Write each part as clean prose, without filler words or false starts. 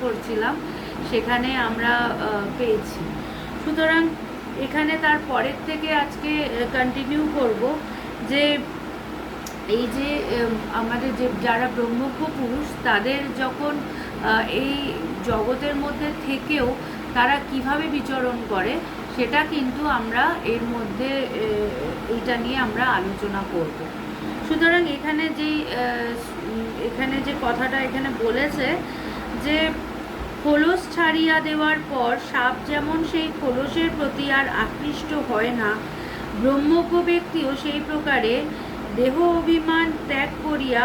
করছিলাম সেখানে আমরা পেয়েছি। সুতরাং এখানে তার পরের থেকে আজকে কন্টিনিউ করব যে এই যে আমাদের যে যারা ব্রহ্মজ্ঞ পুরুষ তাদের যখন এই জগতের মধ্যে থেকেও তারা কিভাবে বিচরণ করে সেটা কিন্তু আমরা এর মধ্যে এইটা নিয়ে আমরা আলোচনা করব। সুতরাং এখানে যে কথাটা এখানে বলেছে যে খোলস ছাড়িয়া দেওয়ার পর সাপ যেমন সেই খোলসের প্রতি আর আকৃষ্ট হয় না, ব্রহ্মজ্ঞ ব্যক্তিও সেই প্রকারে দেহ অভিমান ত্যাগ করিয়া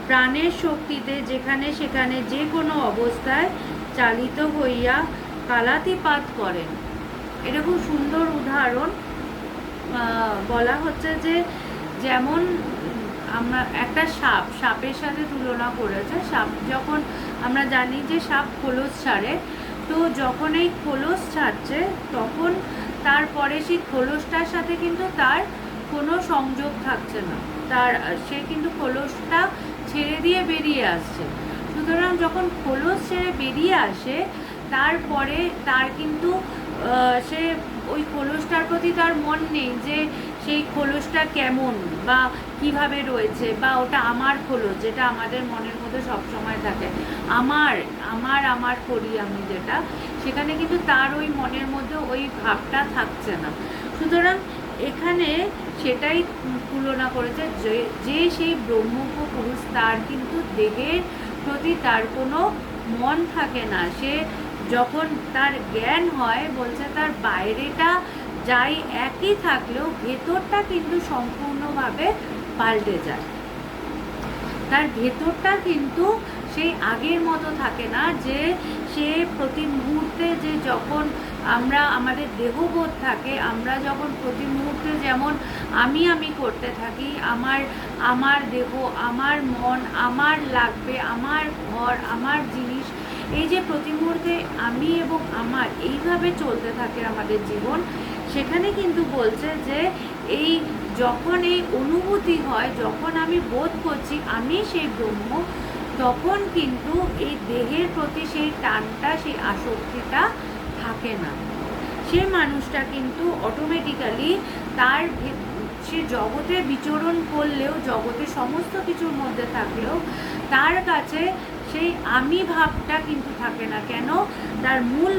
প্রাণের শক্তিতে যেখানে সেখানে যে কোনো অবস্থায় চালিত হইয়া কালাতিপাত করেন। এটা খুব সুন্দর উদাহরণ বলা হচ্ছে যে যেমন আমরা একটা সাপের সাথে তুলনা করেছে। সাপ যখন আমরা জানি যে সাপ খোলস ছাড়ে, তো যখন এই খোলস ছাড়ছে তখন তারপরে সেই খোলসটার সাথে কিন্তু তার কোনো সংযোগ থাকছে না, সে কিন্তু খোলসটা ছেড়ে দিয়ে বেরিয়ে আসছে। সুতরাং যখন খোলস ছেড়ে বেরিয়ে আসে তারপরে তার কিন্তু সে ওই খোলসটার প্রতি তার মন নেই যে সেই খোলসটা কেমন বা কিভাবে রয়েছে, বা ওটা আমার খোলস, যেটা আমাদের মনের মধ্যে সবসময় থাকে, আমার আমার আমার করি আমি, যেটা সেখানে কিন্তু তার ওই মনের মধ্যে ওই ভাবটা থাকছে না। সুতরাং এখানে সেটাই তুলনা করেছে যে সেই ব্রহ্মজ্ঞ পুরুষ তার কিন্তু দেহের প্রতি তার কোনো মন থাকে না। সে যখন তার জ্ঞান হয় বলছে তার বাইরেটা যাই একই থাকলেও ভেতরটা কিন্তু সম্পূর্ণভাবে পাল্টে যায়। তার ভেতরটা কিন্তু সেই আগের মতো থাকে না, যে সে প্রতি মুহূর্তে যে যখন আমাদের দেহবোধ থাকে, আমরা যখন প্রতি মুহূর্তে যেমন আমি করতে থাকি, আমার দেহ, আমার মন, আমার লাগবে, আমার ঘর, আমার জিনিস, এই যে প্রতি মুহূর্তে আমি এবং আমার এইভাবে চলতে থাকে আমাদের জীবন, সেখানে কিন্তু বলছে যে এই যখন এই অনুভূতি হয়, যখন আমি বোধ করছি আমি সেই ব্রহ্ম, তখন কিন্তু এই দেহের প্রতি সেই টানটা, সেই আসক্তিটা থাকে না। সে মানুষটা কিন্তু অটোমেটিক্যালি সে জগতে বিচরণ করলেও, জগতে সমস্ত কিছুর মধ্যে থাকলেও তার কাছে সেই আমি ভাবটা কিন্তু থাকে না। কেন? তার মূল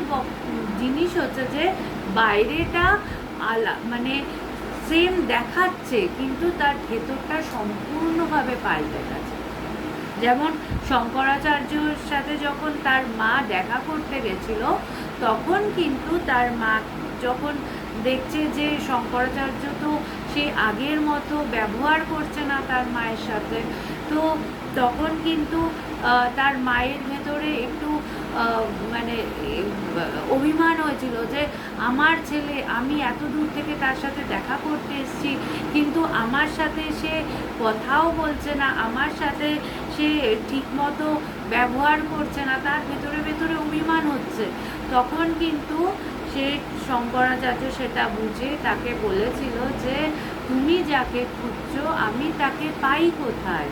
জিনিস হচ্ছে যে বাইরেটা মানে সেম দেখাচ্ছে, কিন্তু তার ভেতরটা সম্পূর্ণভাবে পাল্টে গেছে। যেমন শঙ্করাচার্যর সাথে যখন তার মা দেখা করতে গেছিল, তখন কিন্তু তার মা যখন দেখছে যে শঙ্করাচার্য তো সে আগের মতো ব্যবহার করছে না তার মায়ের সাথে, তো তখন কিন্তু তার মায়ের ভেতরে একটু মানে অভিমান হয়েছিল যে আমার ছেলে, আমি এত দূর থেকে তার সাথে দেখা করতে এসেছি, কিন্তু আমার সাথে সে কথাও বলছে না, আমার সাথে সে ঠিকমতো ব্যবহার করছে না, তার ভেতরে ভেতরে অভিমান হচ্ছে। তখন কিন্তু সে শঙ্করাচার্য সেটা বুঝে তাকে বলেছিল যে তুমি যাকে খুঁজছো আমি তাকে পাই কোথায়।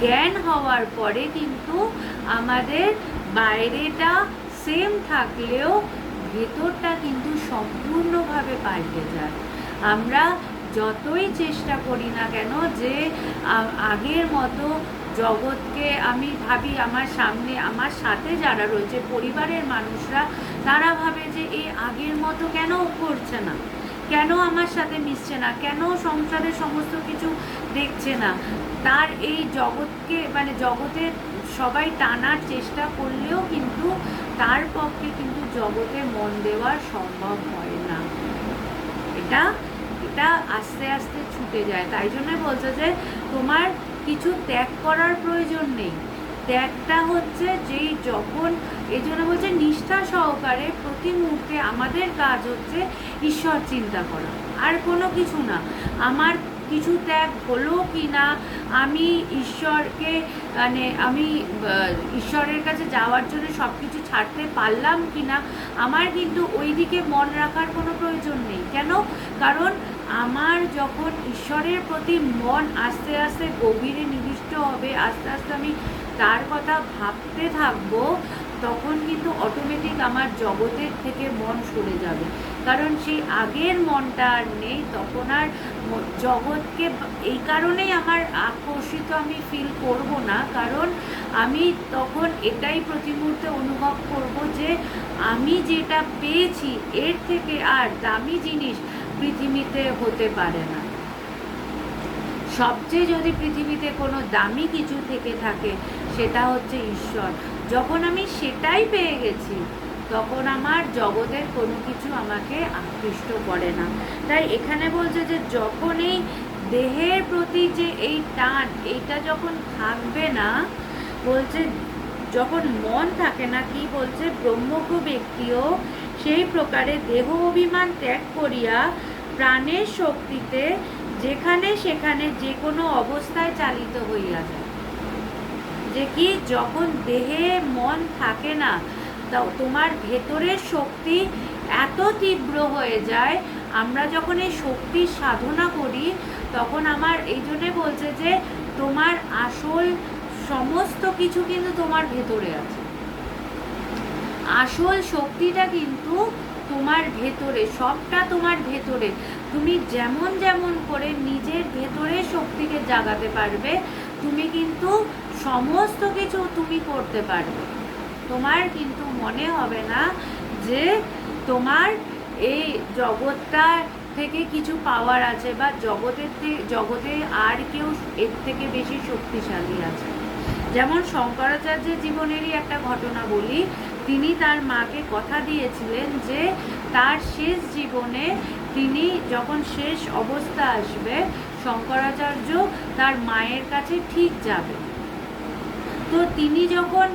জ্ঞান হওয়ার পরে কিন্তু আমাদের বাইরেটা সেম থাকলেও ভেতরটা কিন্তু সম্পূর্ণভাবে পাল্টে যায়। আমরা যতই চেষ্টা করি না কেন যে আগের মতো জগৎকে, আমি ভাবি আমার সামনে আমার সাথে যারা রয়েছে পরিবারের মানুষরা, তারা ভাবে যে এই আগের মতো কেন করছে না, কেন আমার সাথে মিশছে না, কেন সংসারের সমস্ত কিছু দেখছে না। তার এই জগৎকে মানে জগতের সবাই টানার চেষ্টা করলেও কিন্তু তার পক্ষে কিন্তু জগতে মন দেওয়া সম্ভব হয় না। এটা আস্তে আস্তে ছুটে যায়। তাই জন্য বলছে যে তোমার কিছু ত্যাগ করার প্রয়োজন নেই। ত্যাগটা হচ্ছে যেই যখন, এই জন্য বলছে নিষ্ঠা সহকারে প্রতি মুহূর্তে আমাদের কাজ হচ্ছে ঈশ্বর চিন্তা করা, আর কোনো কিছু না। আমার কিছু ত্যাগ হলো কি না, আমি ঈশ্বরকে মানে আমি ঈশ্বরের কাছে যাওয়ার জন্য সব কিছু ছাড়তে পারলাম কি না, আমার কিন্তু ওই দিকে মন রাখার কোনো প্রয়োজন নেই। কেন? কারণ আমার যখন ঈশ্বরের প্রতি মন আস্তে আস্তে গভীরে নিবিষ্ট হবে, আস্তে আস্তে আমি তার কথা ভাবতে থাকবো, তখন কিন্তু অটোমেটিক আমার জগতের থেকে মন সরে যাবে। কারণ সেই আগের মনটা আর নেই, তখন আর জগৎকে এই কারণেই আমার আকর্ষিত আমি ফিল করব না, কারণ আমি তখন এটাই প্রতি মুহূর্তে অনুভব করব যে আমি যেটা পেয়েছি এর থেকে আর দামি জিনিস পৃথিবীতে হতে পারে না। সবচেয়ে যদি পৃথিবীতে কোনো দামি কিছু থেকে থাকে সেটা হচ্ছে ঈশ্বর। যখন আমি সেটাই পেয়ে গেছি, তখন আমার জগতের কোনো কিছু আমাকে আকৃষ্ট করে না। তাই এখানে বলছে যে যখন এই দেহের প্রতি যে এই টান, এইটা যখন থাকবে না, বলছে যখন মন থাকে না, কি বলছে, ব্রহ্মজ্ঞ ব্যক্তিও সেই প্রকারে দেহ অভিমান ত্যাগ করিয়া প্রাণের শক্তিতে যেখানে সেখানে যে কোনো অবস্থায় চালিত হইয়া যায়। যে কি, যখন দেহে মন থাকে না, তোমার ভেতরের শক্তি এত তীব্র হয়ে যায়। আমরা যখন এই শক্তির সাধনা করি, তখন আমার এই জন্যে বলছে যে তোমার আসল সমস্ত কিছু কিন্তু তোমার ভেতরে আছে। আসল শক্তিটা কিন্তু তোমার ভেতরে, সবটা তোমার ভেতরে। তুমি যেমন যেমন করে নিজের ভেতরের শক্তিকে জাগাতে পারবে, তুমি কিন্তু সমস্ত কিছু তুমি করতে পারবে। তোমার কিন্তু মনে হবে না যে তোমার এই জগৎটা থেকে কিছু পাওয়ার আছে, বা জগতে আর কেউ এর থেকে বেশি শক্তিশালী আছে। যেমন শঙ্করাচার্যের জীবনেরই একটা ঘটনা বলি। তিনি তার মাকে কথা দিয়েছিলেন যে তার শেষ জীবনে তিনি যখন শেষ অবস্থা আসবে, শঙ্করাচার্য তার মায়ের কাছে ঠিক যাবে। তো তিনি যখন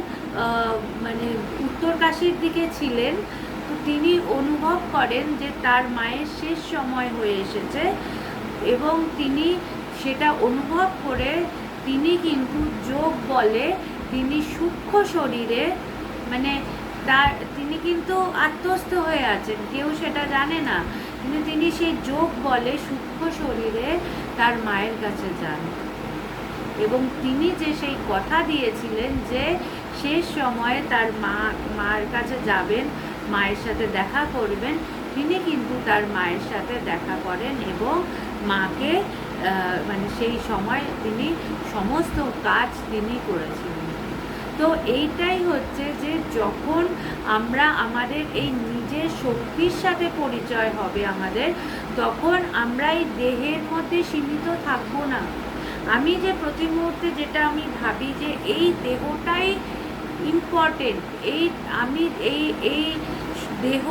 মানে উত্তরকাশীর দিকে ছিলেন, তো তিনি অনুভব করেন যে তার মায়ের শেষ সময় হয়ে এসেছে, এবং তিনি সেটা অনুভব করে তিনি কিন্তু যোগ বলে তিনি সূক্ষ্ম শরীরে, মানে তিনি কিন্তু আত্মস্থ হয়ে আছেন, কেউ সেটা জানে না, কিন্তু তিনি সেই যোগ বলে সূক্ষ্ম শরীরে তার মায়ের কাছে যান। এবং তিনি যে সেই কথা দিয়েছিলেন যে শেষ সময়ে তার মার কাছে যাবেন, মায়ের সাথে দেখা করবেন, তিনি কিন্তু তার মায়ের সাথে দেখা করেন এবং মাকে মানে সেই সময় তিনি সমস্ত কাজ তিনি করেছিলেন। তো এইটাই হচ্ছে যে যখন আমরা আমাদের এই নিজের শক্তির সাথে পরিচয় হবে আমাদের, তখন আমরা এই দেহের মধ্যে সীমিত থাকবো না। আমি যে প্রতি মুহূর্তে যেটা আমি ভাবি যে এই দেহটাই ইম্পর্টেন্ট, আমি এই দেহ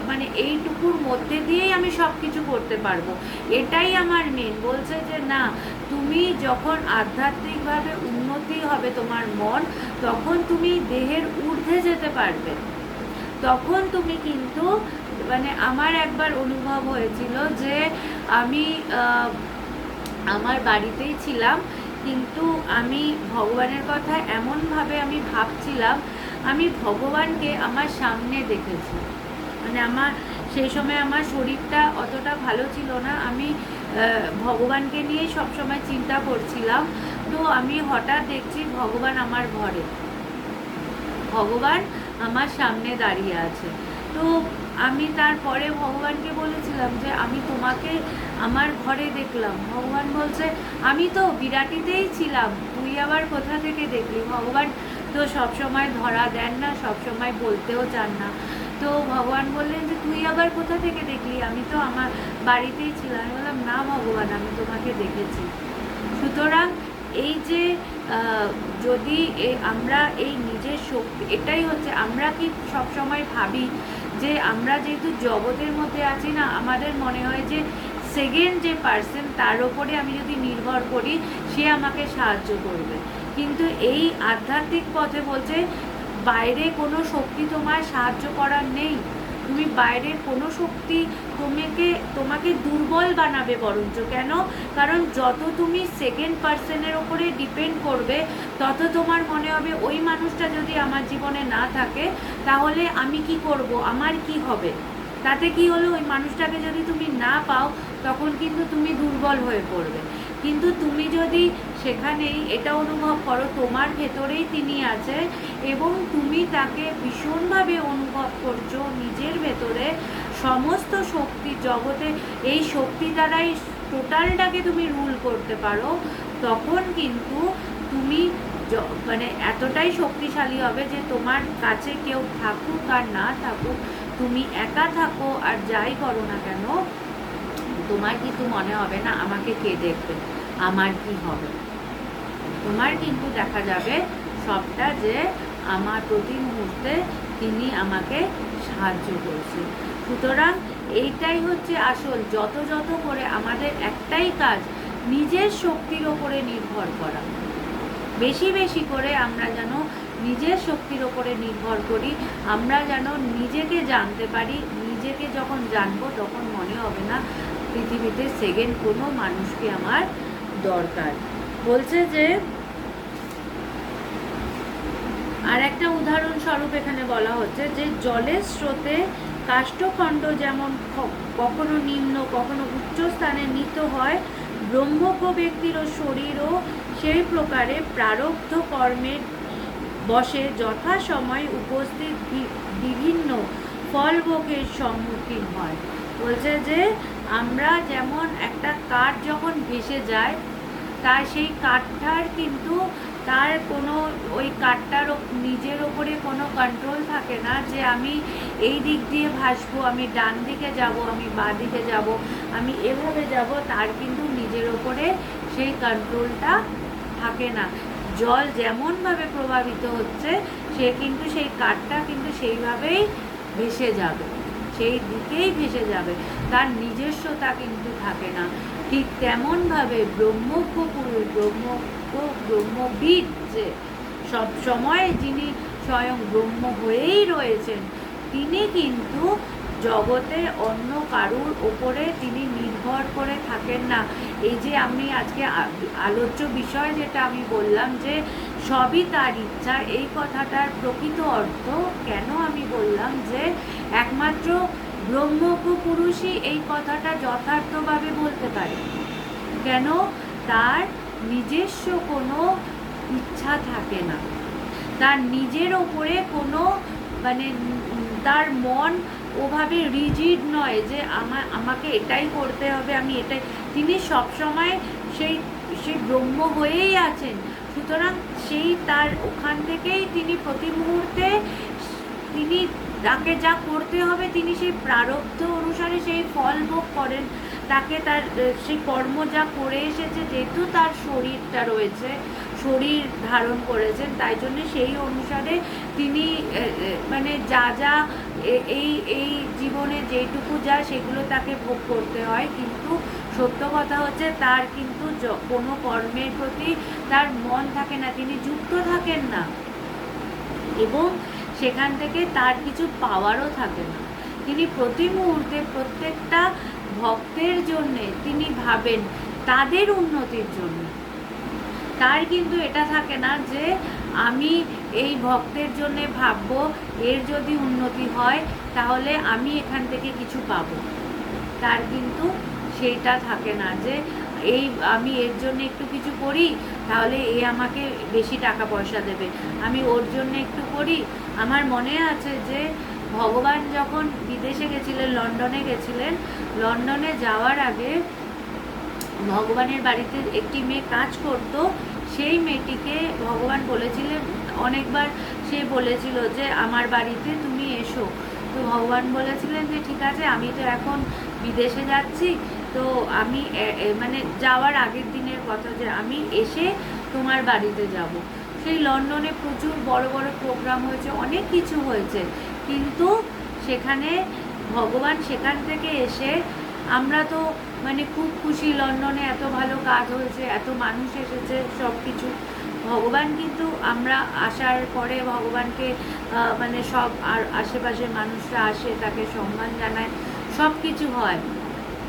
মানে এইটুকুর মধ্যে দিয়েই আমি সব কিছু করতে পারবো, এটাই আমার মেন। বলছে যে না, তুমি যখন আধ্যাত্মিকভাবে উন্নতি হবে তোমার মন, তখন তুমি দেহের ঊর্ধ্বে যেতে পারবে। তখন তুমি কিন্তু মানে আমার একবার অনুভব হয়েছিল যে আমি আমার বাড়িতেই ছিলাম, কিন্তু আমি ভগবানের কথা এমনভাবে আমি ভাবছিলাম, আমি ভগবানকে আমার সামনে দেখেছি। মানে আমার সেই সময় আমার শরীরটা অতটা ভালো ছিল না, আমি ভগবানকে নিয়েই সবসময় চিন্তা করছিলাম। তো আমি হঠাৎ দেখছি ভগবান আমার ঘরে, ভগবান আমার সামনে দাঁড়িয়ে আছে। তো আমি তারপরে ভগবানকে বলেছিলাম যে আমি তোমাকে আমার ঘরে দেখলাম। ভগবান বলছে আমি তো বিরাটিতেই ছিলাম, তুই আবার কোথা থেকে দেখলি? ভগবান তো সবসময় ধরা দেন না, সবসময় বলতেও চান না। তো ভগবান বললেন যে তুই আবার কোথা থেকে দেখলি? আমি তো আমার বাড়িতেই ছিলাম। আমি বললাম না ভগবান, আমি তোমাকে দেখেছি। সুতরাং এই যে যদি আমরা এই নিজের শক্তি, এটাই হচ্ছে, আমরা কি সবসময় ভাবি যে আমরা যেহেতু জগতের মধ্যে আছি না, আমাদের মনে হয় যে সেকেন্ড যে পার্সন তার ওপরে আমি যদি নির্ভর করি সে আমাকে সাহায্য করবে। কিন্তু এই আধ্যাত্মিক পথে বলছে বাইরে কোনো শক্তি তোমার সাহায্য করার নেই। তুমি বাইরের কোনো শক্তি তোমাকে দুর্বল বানাবে বরঞ্চ। কেন? কারণ যত তুমি সেকেন্ড পার্সনের ওপরে ডিপেন্ড করবে, তত তোমার মনে হবে ওই মানুষটা যদি আমার জীবনে না থাকে তাহলে আমি কি করব, আমার কি হবে, তাতে কি হলো, ওই মানুষটাকে যদি তুমি না পাও তখন কিন্তু তুমি দুর্বল হয়ে পড়বে। কিন্তু তুমি যদি সেখানেই এটা অনুভব করো তোমার ভেতরেই তিনি আছে এবং তুমি তাকে ভীষণভাবে অনুভব করছো নিজের ভেতরে, সমস্ত শক্তি জগতে এই শক্তি দ্বারাই টোটালটাকে তুমি রুল করতে পারো, তখন কিন্তু তুমি মানে এতটাই শক্তিশালী হবে যে তোমার কাছে কেউ থাকুক আর না থাকুক, তুমি একা থাকো আর যাই করো না কেন, তোমার কিন্তু মনে হবে না আমাকে কে দেখবে, আমার কি হবে। তোমার কিন্তু দেখা যাবে সবটা যে আমার প্রতি মুহূর্তে তিনি আমাকে সাহায্য করছেন। সুতরাং এইটাই হচ্ছে আসল, যত যত করে আমাদের একটাই কাজ, নিজের শক্তির ওপরে নির্ভর করা। বেশি বেশি করে আমরা যেন নিজের শক্তির ওপরে নির্ভর করি, আমরা যেন নিজেকে জানতে পারি। নিজেকে যখন জানবো তখন মনে হবে না পৃথিবীতে সেকেন্ড কোনো মানুষকে আমার দরকার। বলছে যে আর একটা উদাহরণস্বরূপ এখানে বলা হচ্ছে যে জলের স্রোতে কাষ্ঠখণ্ড যেমন কখনো নিম্ন কখনো উচ্চ স্থানে নীত হয়, ব্রহ্মজ্ঞ ব্যক্তিরও শরীরও সেই প্রকারে প্রারব্ধ কর্মের বসে যথাসময় উপস্থিত বিভিন্ন ফলভোগের সম্মুখীন হয়। বলছে যে আমরা যেমন একটা কাঠ যখন ভেসে যায়, তার সেই কাঠটার কিন্তু তার কোনো ওই কাঠটার নিজের ওপরে কোনো কন্ট্রোল থাকে না যে আমি এই দিক দিয়ে ভাসবো, আমি ডান দিকে যাব, আমি বাঁ দিকে যাব, আমি এভাবে যাব, তার কিন্তু নিজের ওপরে সেই কন্ট্রোলটা থাকে না। জল যেমনভাবে প্রভাবিত হচ্ছে সে কিন্তু সেই কাঠটা কিন্তু সেইভাবেই ভেসে যাবে, সেই দিকেই ভেসে যাবে, তার নিজস্বতা কিন্তু থাকে না। ঠিক তেমনভাবে ব্রহ্মজ্ঞ পুরুষ, ব্রহ্মবিদ যে সব সময় যিনি স্বয়ং ব্রহ্ম হয়েই রয়েছেন, তিনি কিন্তু জগতে অন্য কারুর ওপরে তিনি নির্ভর করে থাকেন না। এই যে আমি আজকে আলোচ্য বিষয় যেটা আমি বললাম যে সবই তার ইচ্ছা, এই কথাটার প্রকৃত অর্থ কেন আমি বললাম যে একমাত্র ব্রহ্মজ্ঞ পুরুষই এই কথাটা যথার্থভাবে বলতে পারে। কেন? তার নিজস্ব কোনো ইচ্ছা থাকে না, তার নিজের ওপরে কোনো মানে তার মন ওভাবে রিজিড নয় যে আমাকে এটাই করতে হবে, আমি এটাই, তিনি সবসময় সেই ব্রহ্ম হয়েই আছেন। সুতরাং সেই তার ওখান থেকেই তিনি প্রতি মুহূর্তে তিনি তাকে যা করতে হবে তিনি সেই প্রারব্ধ অনুসারে সেই ফল ভোগ করেন। তাকে তার সেই কর্ম যা করে এসেছে, যেহেতু তার শরীরটা রয়েছে, শরীর ধারণ করেছেন, তাই জন্য সেই অনুসারে তিনি মানে যা যা এই জীবনে যেটুকু যা সেগুলো তাকে ভোগ করতে হয়। কিন্তু সত্য কথা হচ্ছে তার কিন্তু কোনো কর্মের প্রতি তার মন থাকে না, তিনি যুক্ত থাকেন না এবং সেখান থেকে তার কিছু পাওয়ারও থাকে না। তিনি প্রতি মুহূর্তে প্রত্যেকটা ভক্তের জন্যে তিনি ভাবেন তাদের উন্নতির জন্য। তার কিন্তু এটা থাকে না যে আমি এই ভক্তের জন্যে ভাববো, এর যদি উন্নতি হয় তাহলে আমি এখান থেকে কিছু পাবো। তার কিন্তু সেইটা থাকে না যে এই আমি এর জন্য একটু কিছু করি তাহলে এ আমাকে বেশি টাকা পয়সা দেবে, আমি ওর জন্য একটু করি। আমার মনে আছে যে ভগবান যখন বিদেশে গেছিলেন, লন্ডনে গেছিলেন, লন্ডনে যাওয়ার আগে ভগবানের বাড়িতে একটি মেয়ে কাজ করত, সেই মেয়েটিকে ভগবান বলেছিলেন অনেকবার, সে বলেছিল যে আমার বাড়িতে তুমি এসো। তো ভগবান বলেছিলেন যে ঠিক আছে, আমি তো এখন বিদেশে যাচ্ছি, তো আমি মানে যাওয়ার আগের দিনের কথা যে আমি এসে তোমার বাড়িতে যাব। সেই লন্ডনে প্রচুর বড় বড় প্রোগ্রাম হয়েছে, অনেক কিছু হয়েছে, কিন্তু সেখানে ভগবান সেখান থেকে এসে, আমরা তো মানে খুব খুশি, লন্ডনে এত ভালো কাজ হয়েছে, এত মানুষ এসেছে, সব কিছু। ভগবান কিন্তু আমরা আসার পরে ভগবানকে মানে সব আর আশেপাশের মানুষরা আসে, তাকে সম্মান জানায়, সব কিছু হয়,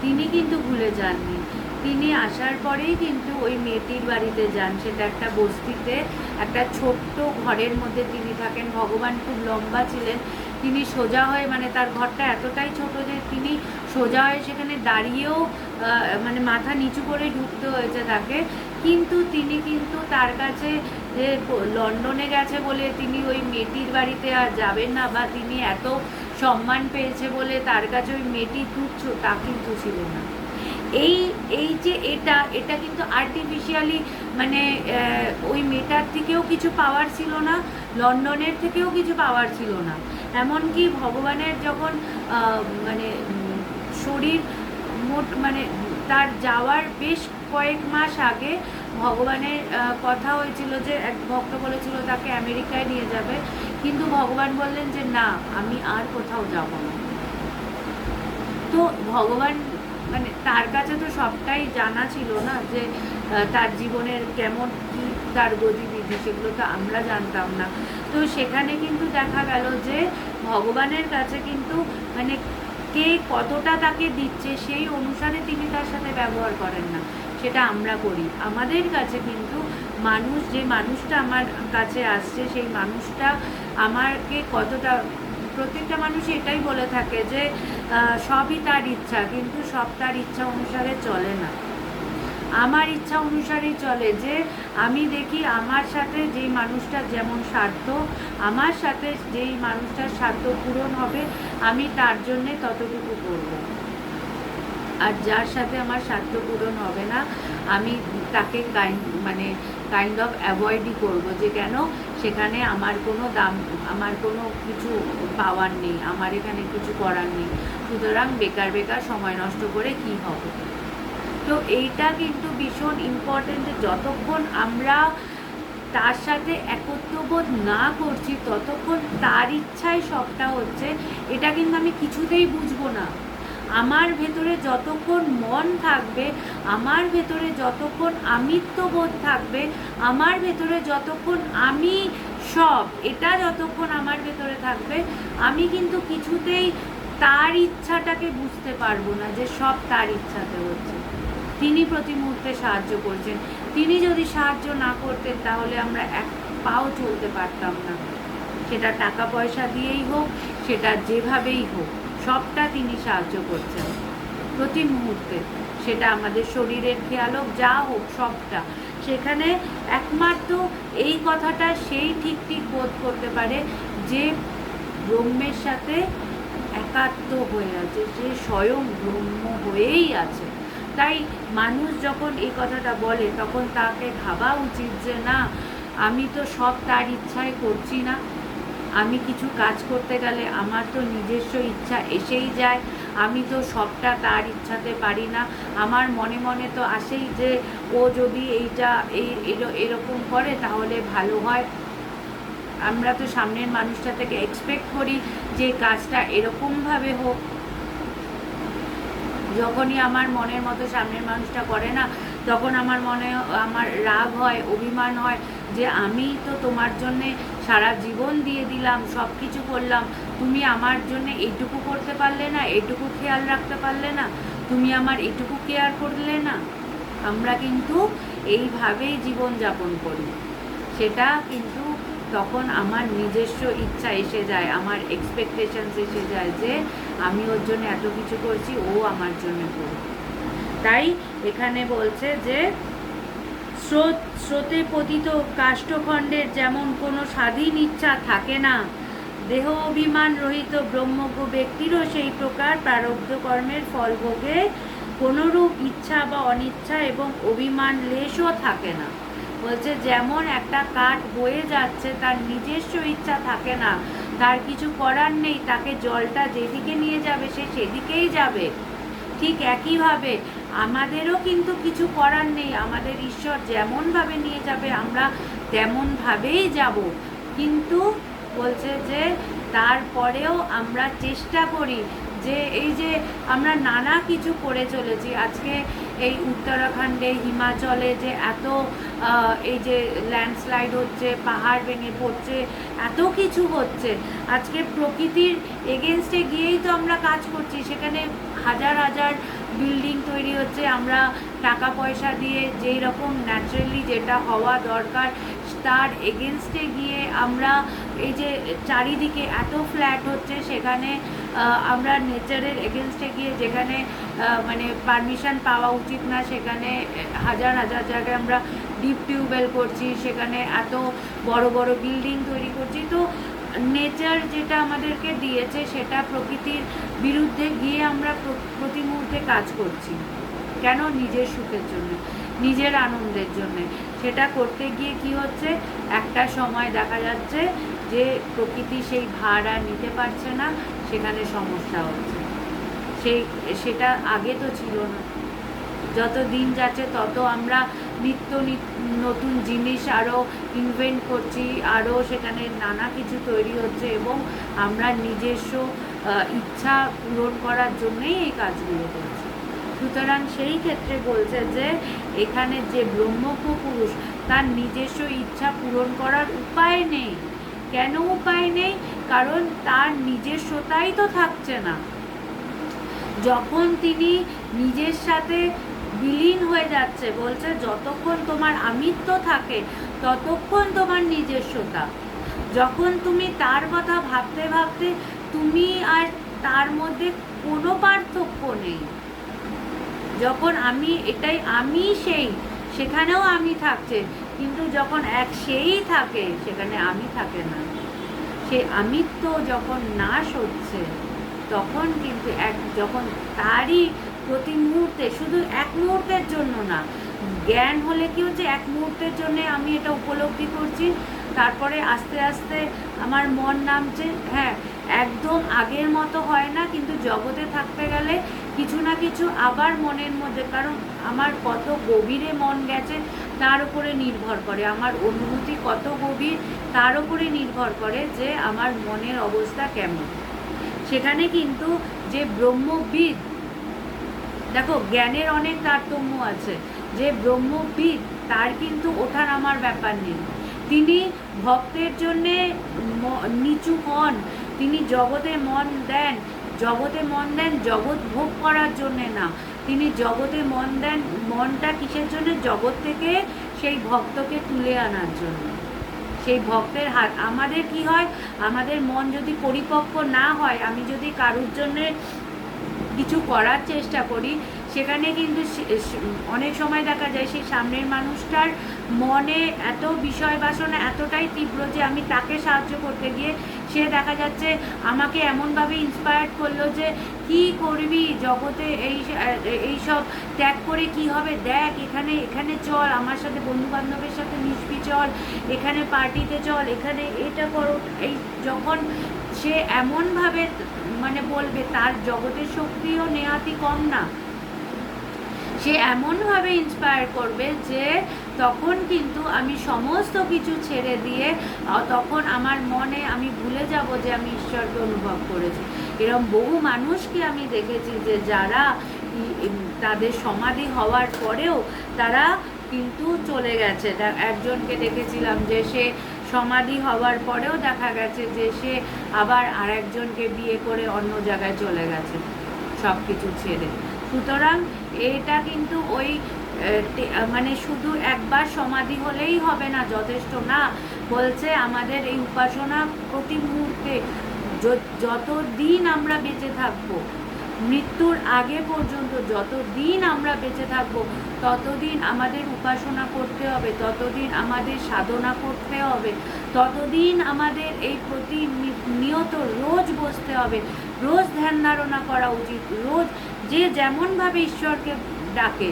তিনি কিন্তু ভুলে যাননি। তিনি আসার পরেই কিন্তু ওই মেয়েটির বাড়িতে যান। সেটা একটা বস্তিতে, একটা ছোট্ট ঘরের মধ্যে তিনি থাকেন। ভগবান খুব লম্বা ছিলেন, তিনি সোজা হয়ে, মানে তার ঘরটা এতটাই ছোট যে তিনি সোজা হয়ে সেখানে দাঁড়িয়েও মানে মাথা নিচু করে ঢুকতে হয়েছে তাকে। কিন্তু তিনি কিন্তু তার কাছে যে লন্ডনে গেছে বলে তিনি ওই মেয়েটির বাড়িতে আর যাবেন না, বা তিনি এত সম্মান পেয়েছে বলে তার কাছে ওই মেয়েটি তুচ্ছ, তা কিন্তু ছিল না। এই এই যে এটা কিন্তু আর্টিফিশিয়ালি, মানে ওই মেয়েটার থেকেও কিছু পাওয়ার ছিল না, লন্ডনের থেকেও কিছু পাওয়ার ছিল না। এমনকি ভগবানের যখন মানে শরীর মানে তার যাওয়ার বেশ কয়েক মাস আগে ভগবানের কথা হয়েছিল যে এক ভক্ত বলেছিল তাকে আমেরিকায় নিয়ে যাবে, কিন্তু ভগবান বললেন যে না, আমি আর কোথাও যাব না। তো ভগবান মানে তার কাছে তো সবটাই জানা ছিল না, যে তার জীবনের কেমন কি তার গতিবিধি, সেগুলো তো আমরা জানতাম না। তো সেখানে কিন্তু দেখা গেল যে ভগবানের কাছে কিন্তু মানে কে কতটা তাকে দিচ্ছে সেই অনুসারে তিনি তার সাথে ব্যবহার করেন না, সেটা আমরা করি। আমাদের কাছে কিন্তু মানুষ, যে মানুষটা আমার কাছে আসছে সেই মানুষটা আমাকে কতটা, প্রত্যেকটা মানুষ এটাই বলে থাকে যে সবই তার ইচ্ছা, কিন্তু সব তার ইচ্ছা অনুসারে চলে না। আমার ইচ্ছা অনুসারেই চলে, যে আমি দেখি আমার সাথে যেই মানুষটা যেমন স্বার্থ, আমার সাথে যেই মানুষটার স্বার্থ পূরণ হবে আমি তার জন্যে ততটুকু করব। আর যার সাথে আমার স্বার্থ পূরণ হবে না আমি তাকে কাইন্ড অফ অ্যাভয়েডই করবো, যে কেন সেখানে আমার কোনো দাম, আমার কোনো কিছু পাওয়ার নেই, আমার এখানে কিছু করার নেই, সুতরাং বেকার বেকার সময় নষ্ট করে কি হবে। তো এইটা কিন্তু ভীষণ ইম্পর্টেন্ট, যে যতক্ষণ আমরা তার সাথে একত্রবোধ না করছি ততক্ষণ তার ইচ্ছায় সবটা হচ্ছে, এটা কিন্তু আমি কিছুতেই বুঝবো না। আমার ভেতরে যতক্ষণ মন থাকবে, আমার ভেতরে যতক্ষণ আমিত্ববোধ থাকবে, আমার ভেতরে যতক্ষণ আমি সব, এটা যতক্ষণ আমার ভেতরে থাকবে, আমি কিন্তু কিছুতেই তার ইচ্ছাটাকে বুঝতে পারবো না যে সব তার ইচ্ছাতে হচ্ছে। তিনি প্রতি মুহূর্তে সাহায্য করছেন। তিনি যদি সাহায্য না করতেন তাহলে আমরা এক পাও চলতে পারতাম না। সেটা টাকা পয়সা দিয়েই হোক, সেটা যেভাবেই হোক, সবটা তিনি সাহায্য করছেন প্রতি মুহূর্তে। সেটা আমাদের শরীরের খেয়াল হোক, যা হোক, সবটা। সেখানে একমাত্র এই কথাটা সেই ঠিক ঠিক বোধ করতে পারে যে ব্রহ্মের সাথে একাত্ম হয়ে আছে, যে স্বয়ং ব্রহ্ম হয়েই আছে। তাই মানুষ যখন এই কথাটা বলে তখন তাকে ভাবা উচিত যে না, আমি তো সব তার ইচ্ছায় করছি না। আমি কিছু কাজ করতে গেলে আমার তো নিজস্ব ইচ্ছা এসেই যায়, আমি তো সবটা তার ইচ্ছাতে পারি না। আমার মনে মনে তো আসেই যে ও যদি এইটা এরকম করে তাহলে ভালো হয়। আমরা তো সামনের মানুষটা থেকে এক্সপেক্ট করি যে কাজটা এরকমভাবে হোক। যখনই আমার মনের মতো সামনের মানুষটা করে না, তখন আমার রাগ হয়, অভিমান হয়, যে আমি তো তোমার জন্যে সারা জীবন দিয়ে দিলাম, সব কিছু করলাম, তুমি আমার জন্য এইটুকু করতে পারলে না, এইটুকু খেয়াল রাখতে পারলে না, তুমি আমার এইটুকু কেয়ার করলে না। আমরা কিন্তু এইভাবেই জীবনযাপন করি। সেটা কিন্তু তখন আমার নিজস্ব ইচ্ছা এসে যায়, আমার এক্সপেকটেশনস এসে যায় যে আমি ওর জন্য এত কিছু করছি, ও আমার জন্য করবে। তাই এখানে বলছে যে স্রোতে পতিত কাষ্ঠখণ্ডের যেমন কোনো স্বাধীন ইচ্ছা থাকে না, দেহ অভিমান রহিত ব্রহ্মজ্ঞ ব্যক্তিরও সেই প্রকার প্রারব্ধ কর্মের ফল ভোগে কোনোরূপ ইচ্ছা বা অনিচ্ছা এবং অভিমান লেশও থাকে না। বলছে যেমন একটা কাঠ বয়ে যাচ্ছে, তার নিজস্ব ইচ্ছা থাকে না, তার কিছু করার নেই, তাকে জলটা যেদিকে নিয়ে যাবে সে সেদিকেই যাবে। ঠিক একইভাবে আমাদেরও কিন্তু কিছু করার নেই, আমাদের ঈশ্বর যেমনভাবে নিয়ে যাবে আমরা তেমনভাবেই যাব। কিন্তু বলছে যে তারপরেও আমরা চেষ্টা করি, যে এই যে আমরা নানা কিছু করে চলেছি, আজকে এই উত্তরাখণ্ডে, হিমাচলে যে এত এই যে ল্যান্ডস্লাইড হচ্ছে, পাহাড় ভেঙে পড়ছে, এত কিছু হচ্ছে, আজকে প্রকৃতির এগেনস্টে গিয়েই তো আমরা কাজ করছি। সেখানে হাজার হাজার বিল্ডিং তৈরি হচ্ছে, আমরা টাকা পয়সা দিয়ে যেই রকম ন্যাচারালি যেটা হওয়া দরকার তার এগেনস্টে গিয়ে আমরা এই যে চারিদিকে এত ফ্ল্যাট হচ্ছে, সেখানে আমরা নেচারের এগেনস্টে গিয়ে যেখানে মানে পারমিশন পাওয়া উচিত না, সেখানে হাজার হাজার জায়গায় আমরা ডিপ টিউবওয়েল করছি, সেখানে এত বড় বড় বিল্ডিং তৈরি করছি। তো নেচার যেটা আমাদেরকে দিয়েছে সেটা প্রকৃতির বিরুদ্ধে গিয়ে আমরা প্রতি মুহূর্তে কাজ করছি। কেন? নিজের সুখের জন্য, নিজের আনন্দের জন্য। সেটা করতে গিয়ে কি হচ্ছে, একটা সময় দেখা যাচ্ছে যে প্রকৃতি সেই ভার আর নিতে পারছে না, সেখানে সমস্যা হচ্ছে। সেটা আগে তো ছিল না। যত দিন যাচ্ছে তত আমরা নিত্য নতুন জিনিস আরও ইনভেন্ট করছি, আরও সেখানে নানা কিছু তৈরি হচ্ছে, এবং আমরা নিজস্ব ইচ্ছা পূরণ করার জন্যেই এই কাজগুলো করছি। সুতরাং সেই ক্ষেত্রে বলছে যে এখানে যে ব্রহ্মজ্ঞ পুরুষ, তার নিজস্ব ইচ্ছা পূরণ করার উপায় নেই। কেন উপায় নেই? কারণ তার নিজস্বতাই তো থাকছে না। যখন তিনি নিজের সাথে বিলীন হয়ে যাচ্ছে, বলছে যতক্ষণ তোমার আমিত্ব থাকে ততক্ষণ তোমার নিজস্বতা। যখন তুমি তার কথা ভাবতে ভাবতে তুমি আর তার মধ্যে কোনো পার্থক্য নেই, যখন আমি এটাই আমি সেই, সেখানেও আমি থাকছে, কিন্তু যখন এক সেই থাকে সেখানে আমি থাকে না। সে আমিত্ব যখন নাশ হচ্ছে তখন কিন্তু যখন তারই প্রতি মুহূর্তে, শুধু এক মুহূর্তের জন্য না, জ্ঞান হলে কি হচ্ছে, এক মুহূর্তের জন্য আমি এটা উপলব্ধি করছি, তারপরে আস্তে আস্তে আমার মন নামছে। হ্যাঁ, একদম আগের মতো হয় না, কিন্তু জগতে থাকতে গেলে কিছু না কিছু আবার মনের মধ্যে, কারণ আমার কত গভীরে মন গেছে তার উপরে নির্ভর করে, আমার অনুভূতি কত গভীর তার উপরে নির্ভর করে যে আমার মনের অবস্থা কেমন। সেখানে কিন্তু যে ব্রহ্মবিদ, দেখো জ্ঞানের অনেক তারতম্য আছে, যে ব্রহ্মবিদ তার কিন্তু ওঠার আমার ব্যাপার নেই। তিনি ভক্তের জন্যে নিচু হন, তিনি জগতে মন দেন, জগৎ ভোগ করার জন্যে না। তিনি জগতে মন দেন, মনটা কিসের জন্য? জগৎ থেকে সেই ভক্তকে তুলে আনার জন্য। সেই ভক্তের হাত, আমাদের কি হয়, আমাদের মন যদি পরিপক্ক না হয়, আমি যদি কারুর জন্যে কিছু করার চেষ্টা করি, সেখানে কিন্তু অনেক সময় দেখা যায় সেই সামনের মানুষটার মনে এত বিষয় বাসনা এতটাই তীব্র যে আমি তাকে সাহায্য করতে গিয়ে সে দেখা যাচ্ছে আমাকে এমনভাবে ইন্সপায়ার্ড করলো যে কি করবি জগতে, এই সব ত্যাগ করে কি হবে, দেখ এখানে চল, আমার সাথে বন্ধু বান্ধবের সাথে মিশবি, চল এখানে পার্টিতে চল, এখানে এটা করো। এই যখন সে এমনভাবে মানে বলবে, তার জগতের শক্তিও নেহাতি কম না, সে এমনভাবে ইন্সপায়ার করবে যে তখন কিন্তু আমি সমস্ত কিছু ছেড়ে দিয়ে, তখন আমার মনে আমি ভুলে যাব যে আমি ঈশ্বরকে অনুভব করেছি। এরকম বহু মানুষকে আমি দেখেছি যে যারা তাদের সমাধি হওয়ার পরেও তারা কিন্তু চলে গেছে। একজনকে দেখেছিলাম যে সে সমাধি হওয়ার পরেও দেখা গেছে যে সে আবার আরেকজনকে বিয়ে করে অন্য জায়গায় চলে গেছে, সব কিছু ছেড়ে। সুতরাং এটা কিন্তু ওই মানে শুধু একবার সমাধি হলেই হবে না, যথেষ্ট না। বলছে আমাদের এই উপাসনা প্রতি মুহূর্তে, যত দিন আমরা বেঁচে থাকবো, মৃত্যুর আগে পর্যন্ত যত দিন আমরা বেঁচে থাকবো ততদিন আমাদের উপাসনা করতে হবে, ততদিন আমাদের সাধনা করতে হবে, ততদিন আমাদের এই প্রতিনিয়ত রোজ বসতে হবে, রোজ ধ্যান ধারণা করা উচিত। রোজ যে যেমনভাবে ঈশ্বরকে ডাকে,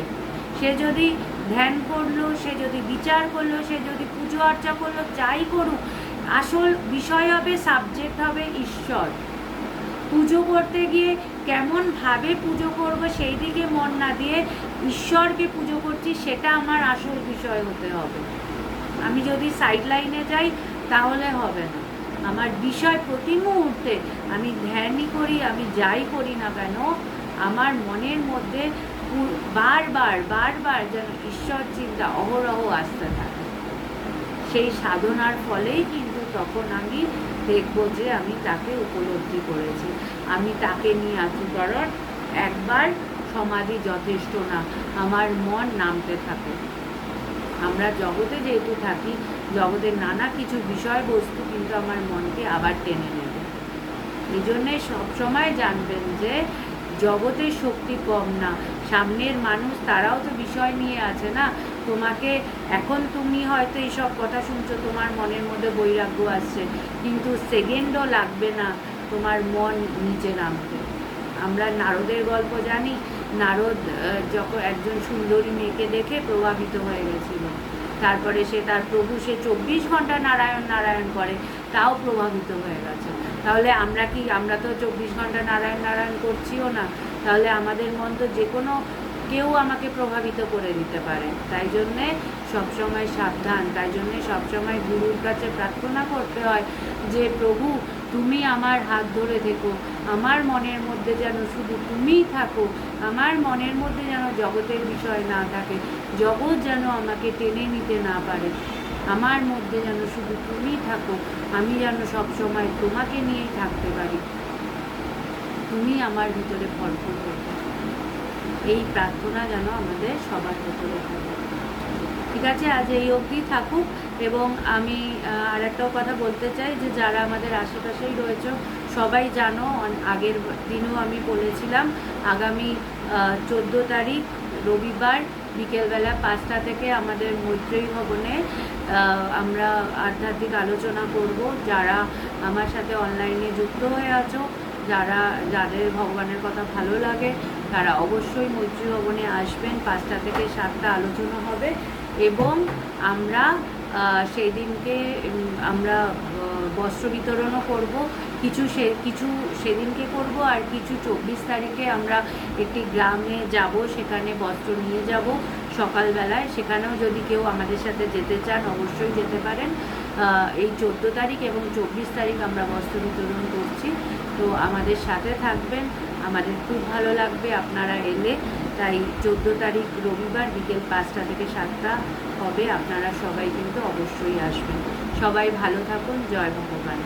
সে যদি ধ্যান করলো, সে যদি বিচার করলো, সে যদি পুজো অর্চা করলো, যাই করুক, আসল বিষয় হবে, সাবজেক্ট হবে ঈশ্বর। পুজো করতে গিয়ে কেমনভাবে পুজো করবো সেই দিকে মন না দিয়ে ঈশ্বরকে পুজো করছি সেটা আমার আসল বিষয় হতে হবে। আমি যদি সাইড লাইনে যাই তাহলে হবে না। আমার বিষয় প্রতি মুহূর্তে আমি ধ্যানই করি, আমি যাই করি না কেন, আমার মনের মধ্যে বারবার বারবার যেন ঈশ্বর চিন্তা অহরহ আসতে থাকে। সেই সাধনার ফলেই কিন্তু তখন আমি দেখব যে আমি তাকে উপলব্ধি করেছি, আমি তাকে নিয়ে আছি। কারণ একবার সমাধি যথেষ্ট না, আমার মন নামতে থাকে। আমরা জগতে যেহেতু থাকি, জগতের নানা কিছু বিষয়বস্তু কিন্তু আমার মনকে আবার টেনে নেবে। এই জন্যে সবসময় জানবেন যে জগতের শক্তি কম না। সামনের মানুষ তারাও তো বিষয় নিয়ে আছে না। তোমাকে এখন তুমি হয়তো এইসব কথা শুনছো, তোমার মনের মধ্যে বৈরাগ্য আসছে, কিন্তু সেকেন্ডও লাগবে না তোমার মন নিচে নামতে। আমরা নারদের গল্প জানি। নারদ যখন একজন সুন্দরী মেয়েকে দেখে প্রভাবিত হয়ে গেছিল, তারপরে সে তার প্রভু, সে 24 ঘন্টা নারায়ণ নারায়ণ করে, তাও প্রভাবিত হয়ে গেছে। তাহলে আমরা তো 24 ঘন্টা নারায়ণ নারায়ণ করছিও না। তাহলে আমাদের মন তো যে কোনো কেউ আমাকে প্রভাবিত করে দিতে পারে। তাই জন্যে সবসময় সাবধান। তাই জন্যে সবসময় গুরুর কাছে প্রার্থনা করতে হয় যে প্রভু তুমি আমার হাত ধরে থেকো, আমার মনের মধ্যে যেন শুধু তুমিই থাকো, আমার মনের মধ্যে যেন জগতের বিষয় না থাকে, জগৎ যেন আমাকে টেনে নিতে না পারে, আমার মধ্যে যেন শুধু তুমিই থাকো, আমি যেন সবসময় তোমাকে নিয়েই থাকতে পারি, তুমি আমার ভিতরে ভরপুর হতে। এই প্রার্থনা যেন আমাদের সবার ভিতরে থাকে। ঠিক আছে, আজ এই অবধি থাকুক। এবং আমি আর একটাও কথা বলতে চাই যে যারা আমাদের আশেপাশেই রয়েছে সবাই জানো, আগের দিনও আমি বলেছিলাম, আগামী 14 তারিখ রবিবার বিকেলবেলা 5টা থেকে আমাদের মৈত্রেয়ী ভবনে আমরা আধ্যাত্মিক আলোচনা করব। যারা আমার সাথে অনলাইনে যুক্ত হয়ে আছো, যাদের ভগবানের কথা ভালো লাগে, তারা অবশ্যই মৈত্রী ভবনে আসবেন। 5টা থেকে 7টা আলোচনা হবে এবং আমরা সেই দিনকে আমরা বস্ত্র বিতরণও করব। কিছু সেদিনকে করব, আর কিছু 24 তারিখে আমরা একটি গ্রামে যাব, সেখানে বস্ত্র নিয়ে যাব সকালবেলায়। সেখানেও যদি কেউ আমাদের সাথে যেতে চান অবশ্যই যেতে পারেন। এই 14 তারিখ এবং 24 তারিখ আমরা বস্ত্র বিতরণ করছি, তো আমাদের সাথে থাকবেন, আমাদের খুব ভালো লাগবে আপনারা এলে। তাই 14 তারিখ রবিবার বিকেল 5টা থেকে 7টা হবে, আপনারা সবাই কিন্তু অবশ্যই আসবেন। সবাই ভালো থাকুন, জয় ভগবান।